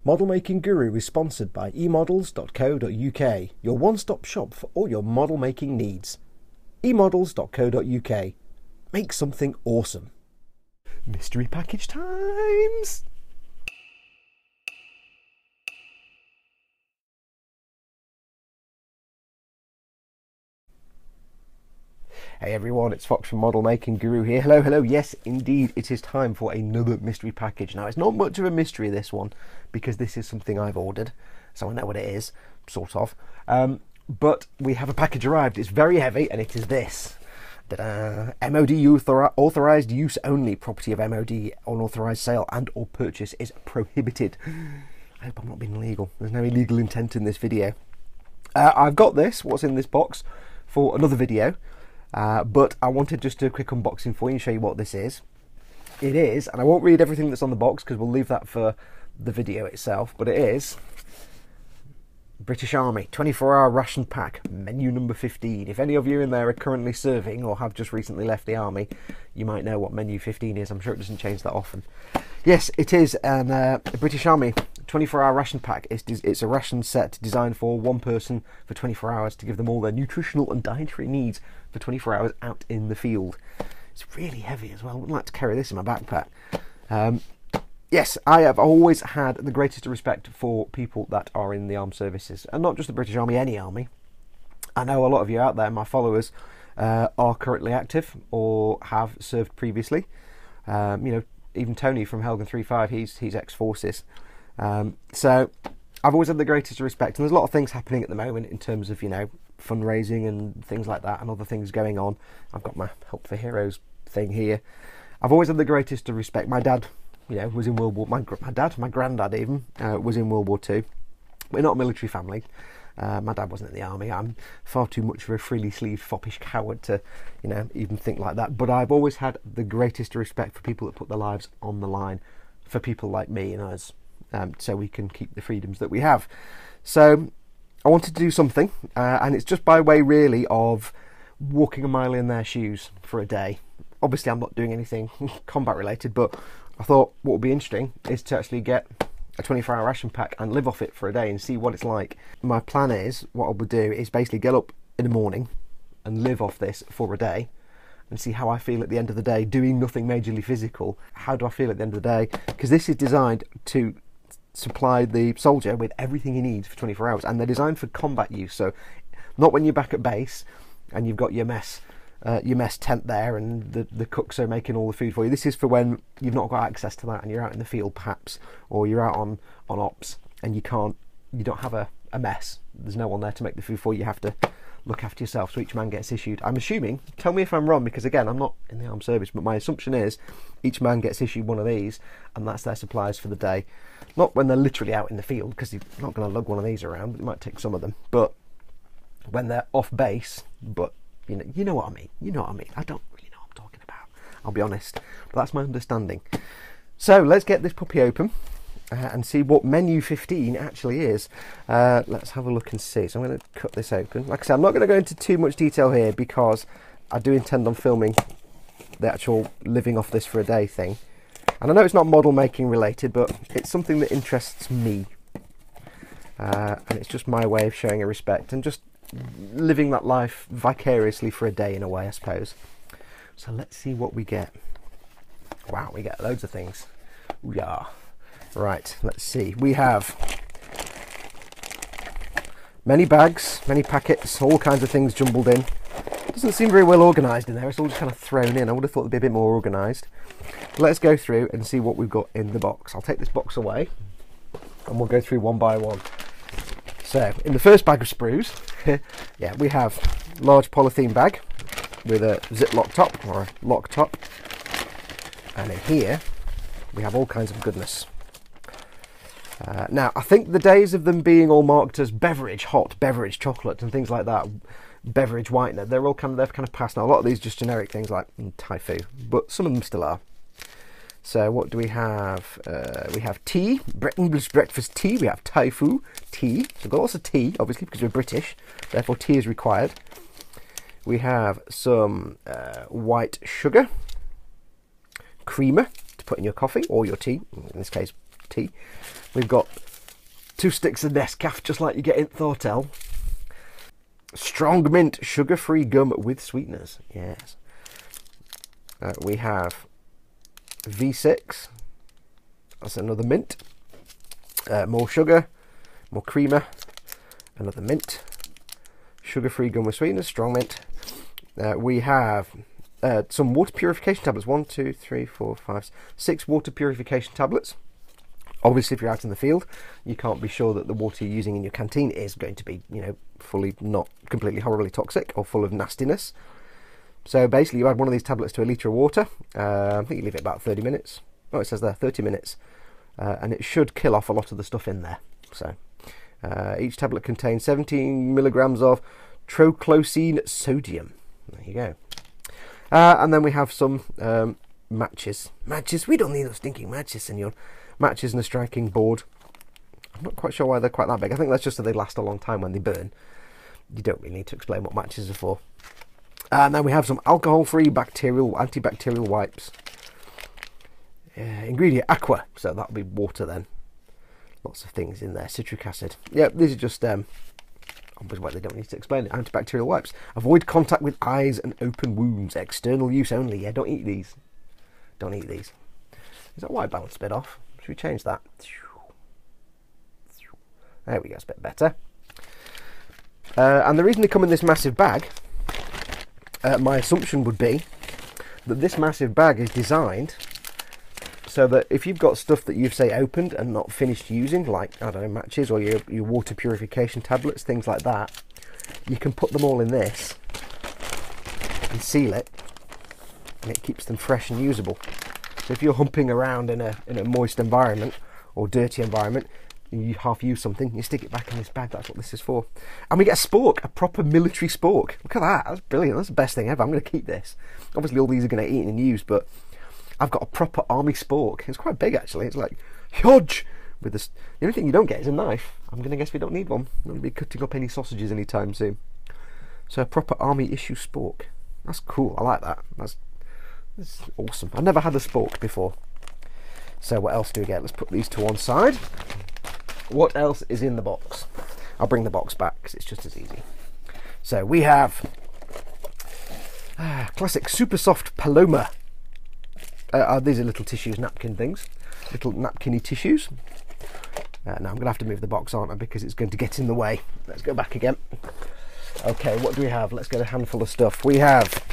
Model Making Guru is sponsored by emodels.co.uk, your one-stop shop for all your model making needs. emodels.co.uk. Make something awesome. Mystery package times! Hey everyone, it's Foxx from Model Making Guru here. Hello, hello. Yes, indeed, it is time for another mystery package. Now, it's not much of a mystery, this one, because this is something I've ordered, so I know what it is, sort of. But we have a package arrived. It's very heavy, and it is this. Ta-da! MOD authorised use only. Property of MOD, unauthorised sale and or purchase is prohibited. I hope I'm not being illegal. There's no illegal intent in this video. I've got this, what's in this box, for another video. But I wanted just to do a quick unboxing for you and show you what this is. It is, and I won't read everything that's on the box because we'll leave that for the video itself, but it is British Army 24-hour ration pack, menu number 15. If any of you in there are currently serving or have just recently left the army, you might know what menu 15 is. I'm sure it doesn't change that often. Yes, it is a British Army 24-hour ration pack. It's a ration set designed for one person for 24 hours to give them all their nutritional and dietary needs for 24 hours out in the field. It's really heavy as well. I wouldn't like to carry this in my backpack. Yes, I have always had the greatest respect for people that are in the armed services, and not just the British Army, any army. I know a lot of you out there, my followers, are currently active or have served previously. You know, even Tony from Helgen 35, he's ex-forces. So I've always had the greatest respect, and there's a lot of things happening at the moment in terms of, you know, fundraising and things like that, and other things going on. I've got my Help for Heroes thing here. I've always had the greatest respect. My dad, you know, was in World War. My granddad even was in World War II. We're not a military family. My dad wasn't in the army. I'm far too much of a freely sleeved foppish coward to, you know, even think like that. But I've always had the greatest respect for people that put their lives on the line for people like me and us, so we can keep the freedoms that we have. So I wanted to do something, and it's just by way really of walking a mile in their shoes for a day. Obviously I'm not doing anything combat related, but I thought what would be interesting is to actually get a 24-hour ration pack and live off it for a day and see what it's like. My plan is, what I would do is basically get up in the morning and live off this for a day and see how I feel at the end of the day, doing nothing majorly physical. How do I feel at the end of the day? Because this is designed to supply the soldier with everything he needs for 24 hours, and they're designed for combat use. So not when you're back at base and you've got your mess tent there and the cooks are making all the food for you. This is for when you've not got access to that and you're out in the field perhaps, or you're out on ops and you don't have a mess. There's no one there to make the food for you. You have to look after yourself, so each man gets issued, I'm assuming, tell me if I'm wrong, because again I'm not in the armed service, but my assumption is each man gets issued one of these and that's their supplies for the day. Not when they're literally out in the field, because you're not going to lug one of these around. It might take some of them, but when they're off base. But you know what I mean. You know what I mean. I don't really know what I'm talking about, I'll be honest, but that's my understanding. So let's get this puppy open and see what menu 15 actually is. Let's have a look and see. So I'm going to cut this open. Like I said, I'm not going to go into too much detail here because I do intend on filming the actual living off this for a day thing. And I know it's not model making related, but it's something that interests me. And it's just my way of showing a respect and just living that life vicariously for a day in a way, I suppose. So let's see what we get. Wow, we get loads of things. Yeah. Right, let's see. We have many bags, many packets, all kinds of things jumbled in. Doesn't seem very well organised in there. It's all just kind of thrown in. I would have thought it'd be a bit more organised. Let's go through and see what we've got in the box. I'll take this box away and we'll go through one by one. So, in the first bag of sprues, yeah, we have a large polythene bag with a ziplock top or a lock top. And in here, we have all kinds of goodness. Now, I think the days of them being all marked as beverage, hot beverage, chocolate and things like that, beverage whitener, they've kind of passed now. A lot of these just generic things like Typhoo, but some of them still are. So what do we have? We have tea, English breakfast tea. We have Typhoo tea. So we've got lots of tea, obviously, because we're British. Therefore, tea is required. We have some white sugar, creamer to put in your coffee or your tea. In this case, tea. We've got 2 sticks of Nescafé, just like you get in Thortel. Strong mint, sugar-free gum with sweeteners. Yes. We have V6. That's another mint. More sugar, more creamer, another mint. Sugar-free gum with sweeteners, strong mint. We have some water purification tablets. 1, 2, 3, 4, 5, 6 water purification tablets. Obviously, if you're out in the field, you can't be sure that the water you're using in your canteen is going to be, you know, fully not completely horribly toxic or full of nastiness. So basically, you add one of these tablets to a litre of water. I think you leave it about 30 minutes. Oh, it says there 30 minutes, and it should kill off a lot of the stuff in there. So each tablet contains 17 milligrams of troclosine sodium. There you go. And then we have some matches. Matches. We don't need those stinking matches, senor. Matches and a striking board. I'm not quite sure why they're quite that big. I think that's just so they last a long time when they burn. You don't really need to explain what matches are for. And then we have some alcohol-free antibacterial wipes. Ingredient aqua, so that'll be water then. Lots of things in there. Citric acid. Yeah, these are just obviously why they don't need to explain it. Antibacterial wipes. Avoid contact with eyes and open wounds. External use only. Yeah, don't eat these. Don't eat these. Is that white balance a bit off? Should we change that? There we go, it's a bit better. And the reason they come in this massive bag, my assumption would be that this massive bag is designed so that if you've got stuff that you've, say, opened and not finished using, like, I don't know, matches or your water purification tablets, things like that, you can put them all in this and seal it, and it keeps them fresh and usable. So if you're humping around in a moist environment or dirty environment, you half use something, you stick it back in this bag. That's what this is for. And we get a spork, a proper military spork. Look at that, that's brilliant. That's the best thing ever. I'm going to keep this. Obviously all these are going to get eaten and used, but I've got a proper army spork. It's quite big actually. It's like huge. With this, the only thing you don't get is a knife. I'm going to guess we don't need one. I'm not going to be cutting up any sausages anytime soon. So a proper army issue spork. That's cool. I like that. That's awesome. I've never had a spork before. So what else do we get? Let's put these to one side. What else is in the box? I'll bring the box back because it's just as easy. So we have classic super soft Paloma. These are little tissues, napkin things. Little napkin-y tissues. Now I'm going to have to move the box, aren't I, because it's going to get in the way. Let's go back again. Okay, what do we have? Let's get a handful of stuff. We have...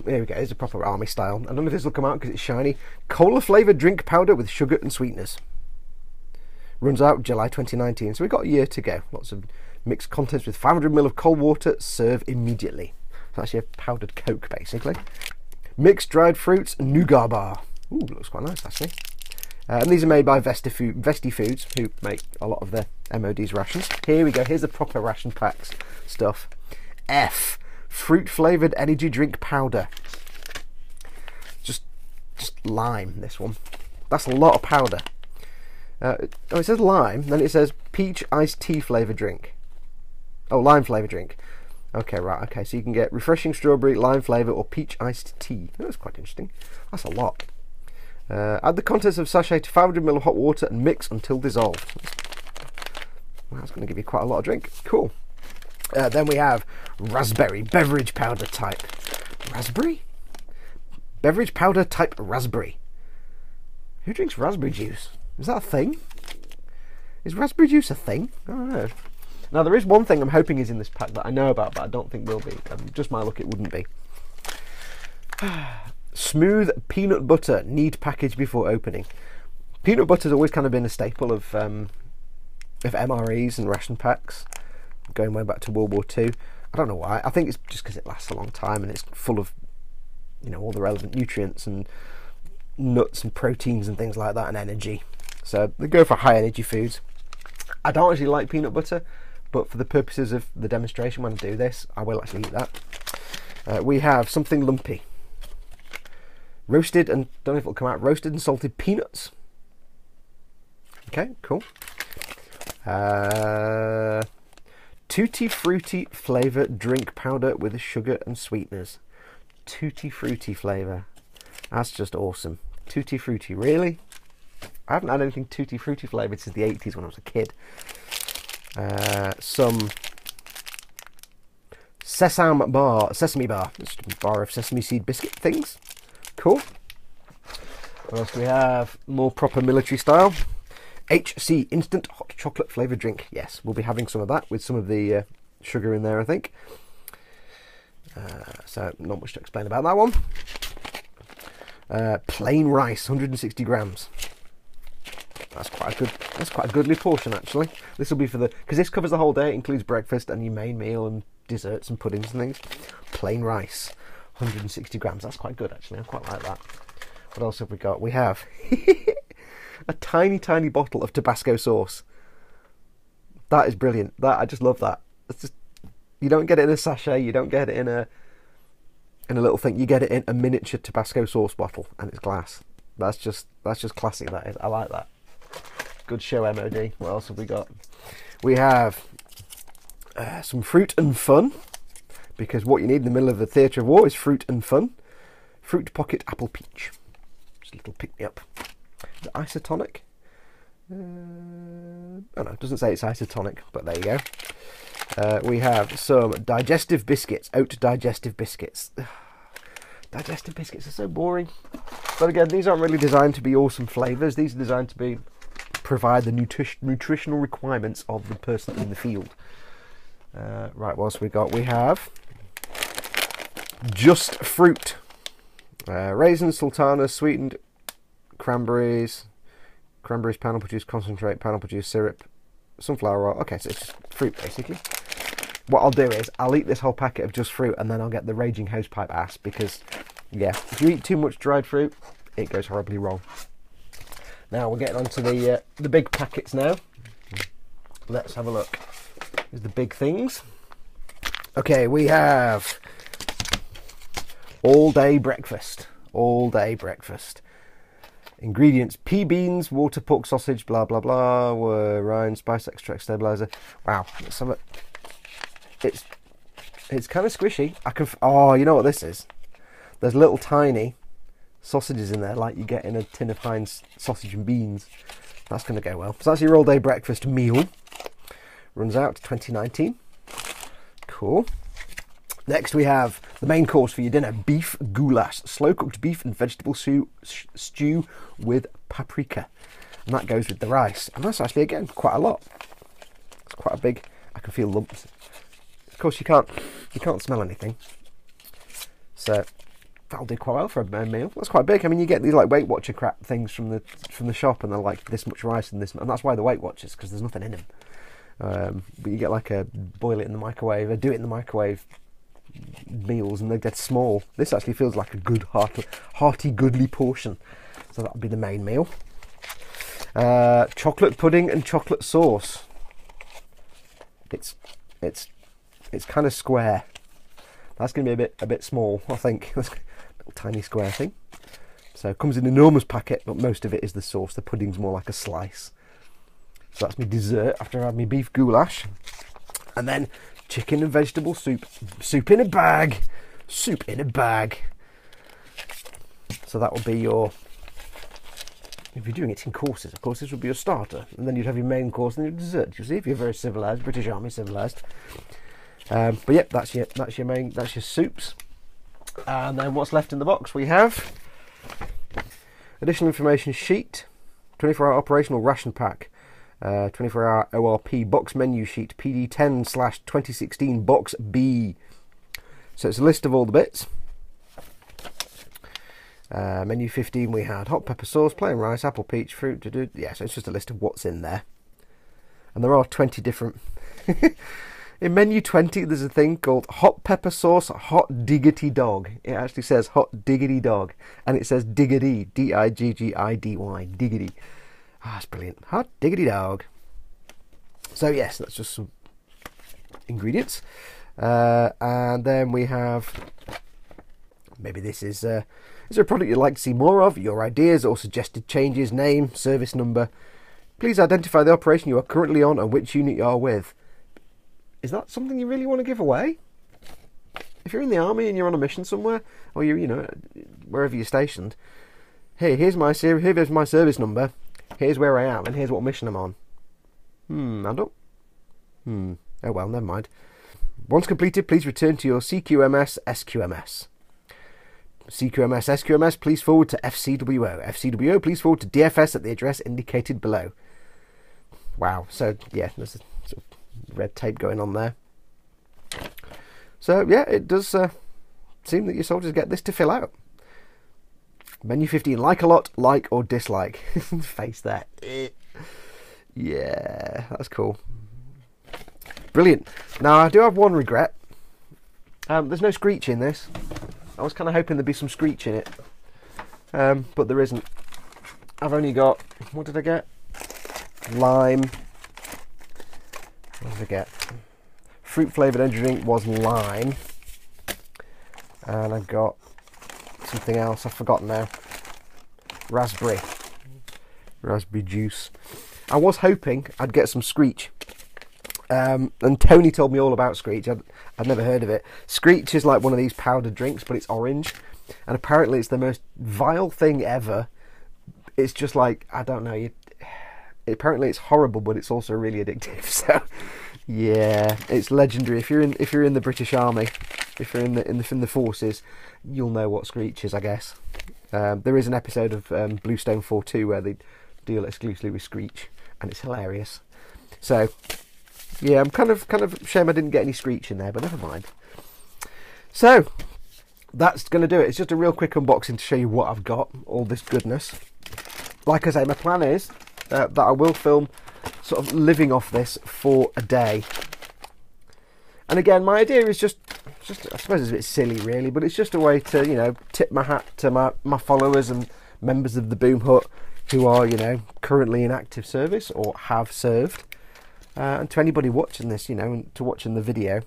There we go, it's a proper army style. I don't know if this will come out because it's shiny. Cola flavoured drink powder with sugar and sweeteners. Runs out July 2019, so we've got a year to go. Lots of mixed contents with 500 ml of cold water. Serve immediately. It's actually a powdered Coke, basically. Mixed dried fruits nougat bar. Ooh, looks quite nice, actually. And these are made by Vesti Foods, who make a lot of the MOD's rations. Here we go, here's the proper ration packs stuff. F. Fruit flavoured energy drink powder. Just lime, this one. That's a lot of powder. Oh, it says lime, then it says peach iced tea flavoured drink. Oh, lime flavoured drink. Okay, right, okay, so you can get refreshing strawberry, lime flavour, or peach iced tea. Oh, that's quite interesting. That's a lot. Add the contents of sachet to 500 ml of hot water and mix until dissolved. Well, that's going to give you quite a lot of drink. Cool. Then we have raspberry beverage powder type. Raspberry? Beverage powder type raspberry. Who drinks raspberry juice? Is that a thing? Is raspberry juice a thing? I don't know. Now there is one thing I'm hoping is in this pack that I know about, but I don't think will be. Just my luck, it wouldn't be. Smooth peanut butter. Need package before opening. Peanut butter's always kind of been a staple of MREs and ration packs, going way back to World War II. I don't know why. I think it's just because it lasts a long time and it's full of, you know, all the relevant nutrients and nuts and proteins and things like that, and energy. So they go for high energy foods. I don't actually like peanut butter, but for the purposes of the demonstration when I do this, I will actually eat that. We have something lumpy. Roasted and, don't know if it'll come out, roasted and salted peanuts. Okay, cool. Tutti Frutti flavour drink powder with sugar and sweeteners. Tutti Frutti flavour. That's just awesome. Tutti Frutti, really? I haven't had anything tutti frutti flavoured since the 80s when I was a kid. Some sesame bar, just a bar of sesame seed biscuit things. Cool. What else do we have? More proper military style. HC instant hot chocolate flavoured drink. Yes, we'll be having some of that with some of the sugar in there, I think. So not much to explain about that one. Plain rice, 160 grams. That's quite a goodly portion actually. This will be for because this covers the whole day. It includes breakfast and your main meal and desserts and puddings and things. Plain rice, 160 grams. That's quite good actually. I quite like that. What else have we got? We have a tiny bottle of Tabasco sauce. That is brilliant. I just love that. It's just, you don't get it in a sachet. You don't get it in a little thing. You get it in a miniature Tabasco sauce bottle, and it's glass. That's just classic. That is. I like that. Good show, MOD. What else have we got? We have some fruit and fun, because what you need in the middle of the theatre of war is fruit and fun. Fruit pocket apple peach. Just a little pick me up. Is it isotonic? Oh no, it doesn't say it's isotonic, but there you go. We have some digestive biscuits. Oat digestive biscuits. Digestive biscuits are so boring. But again, these aren't really designed to be awesome flavours. These are designed to provide the nutritional requirements of the person in the field. Right, what else we got? We have just fruit. Raisins, sultanas, sweetened cranberries, pineapple juice concentrate, pineapple juice syrup, sunflower oil. Okay, so it's just fruit basically. What I'll do is I'll eat this whole packet of just fruit, and then I'll get the raging hosepipe ass, because yeah, if you eat too much dried fruit, it goes horribly wrong. Now we're getting onto the big packets now. Let's have a look. Here's the big things. Okay, we have all day breakfast. All day breakfast. Ingredients: pea beans, water, pork sausage, blah blah blah, rind, spice extract, stabilizer. Wow, let's have it. It's kind of squishy. Oh, you know what this is? There's little tiny sausages in there, like you get in a tin of Heinz sausage and beans. That's going to go well. So that's your all day breakfast meal. Runs out 2019. Cool. Next we have the main course for your dinner: beef goulash, slow cooked beef and vegetable stew with paprika, and that goes with the rice. And that's actually, again, quite a lot. It's quite a big. I can feel lumps. Of course, you can't smell anything, so that'll do quite well for a meal. That's quite big. I mean, you get these like Weight Watcher crap things from the shop, and they're like this much rice and this, and that's why the Weight Watchers, because there's nothing in them. But you get like a boil it in the microwave, or do it in the microwave meals, and they get small. This actually feels like a good hearty goodly portion, so that'll be the main meal. Chocolate pudding and chocolate sauce. It's kind of square. That's going to be a bit small, I think. That's a little tiny square thing. So it comes in an enormous packet, but most of it is the sauce. The pudding's more like a slice. So that's my dessert after I have my beef goulash. And then chicken and vegetable soup. Soup in a bag. Soup in a bag. So that will be your... If you're doing it in courses, of course, this would be your starter. And then you'd have your main course and your dessert. You see, if you're very civilised, British Army civilised. But yep, that's your soups. And then what's left in the box? We have additional information sheet, 24-hour operational ration pack, 24-hour ORP box menu sheet, PD10/2016 box B. So it's a list of all the bits. Menu 15, we had hot pepper sauce, plain rice, apple peach, fruit. Yeah, so it's just a list of what's in there. And there are 20 different. In menu 20, there's a thing called hot pepper sauce, hot diggity dog. It actually says hot diggity dog, and it says diggity, D-I-G-G-I-D-Y, diggity. Ah, that's brilliant. Hot diggity dog. So yes, that's just some ingredients. And then we have, maybe this is there a product you'd like to see more of? Your ideas or suggested changes, name, service number. Please identify the operation you are currently on and which unit you are with. Is that something you really want to give away? If you're in the army and you're on a mission somewhere, or you know, wherever you're stationed, hey, here's my service number. Here's where I am, and here's what mission I'm on. I don't... Oh well, never mind. Once completed, please return to your CQMS SQMS. CQMS SQMS, please forward to FCWO. FCWO, please forward to DFS at the address indicated below. Wow, so yeah, there's a sort of red tape going on there. So yeah, it does seem that your soldiers get this to fill out. Menu 15, like a lot, like or dislike. Face that. Yeah, that's cool. Brilliant. Now, I do have one regret. There's no screech in this. I was kind of hoping there'd be some screech in it. But there isn't. I've only got... What did I get? Lime. What did I get? Fruit flavoured energy drink was lime. And I got something else. I've forgotten now. Raspberry. Raspberry juice. I was hoping I'd get some screech. And Tony told me all about Screech. I'd never heard of it. Screech is like one of these powdered drinks, but it's orange. And apparently it's the most vile thing ever. It's just like, I don't know. Apparently it's horrible, but it's also really addictive. So, yeah, it's legendary. If you're in the British Army, if you're in the forces, you'll know what Screech is, I guess. There is an episode of Bluestone 4-2 where they deal exclusively with Screech, and it's hilarious. So... yeah, I'm kind of shame I didn't get any screech in there, but never mind. So, that's going to do it. It's just a real quick unboxing to show you what I've got, all this goodness. Like I say, my plan is that I will film sort of living off this for a day. And again, my idea is just I suppose it's a bit silly really, but it's just a way to, you know, tip my hat to my followers and members of the Boom Hut who are, you know, currently in active service or have served. And to anybody watching this, you know, and to watching the video,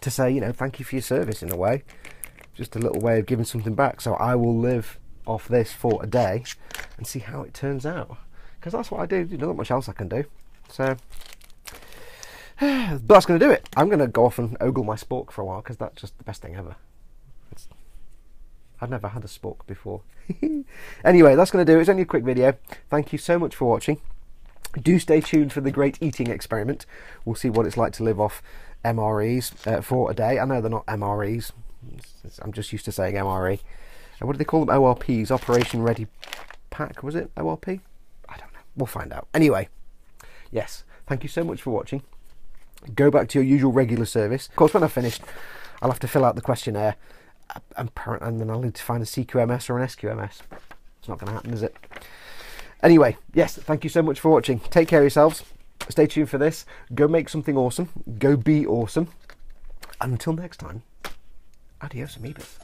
to say, you know, thank you for your service in a way. Just a little way of giving something back. So I will live off this for a day and see how it turns out. Because that's what I do. There's not much else I can do. So, but that's going to do it. I'm going to go off and ogle my spork for a while because that's just the best thing ever. I've never had a spork before. Anyway, that's going to do it. It's only a quick video. Thank you so much for watching. Do stay tuned for the great eating experiment. We'll see what it's like to live off MREs for a day. I know they're not MREs. I'm just used to saying MRE. What do they call them? ORPs. Operation Ready Pack. Was it ORP? I don't know. We'll find out. Anyway, yes. Thank you so much for watching. Go back to your usual regular service. Of course, when I've finished, I'll have to fill out the questionnaire. And then I'll need to find a CQMS or an SQMS. It's not going to happen, is it? Anyway, yes, thank you so much for watching. Take care of yourselves. Stay tuned for this. Go make something awesome. Go be awesome. And until next time, adios, amoebas.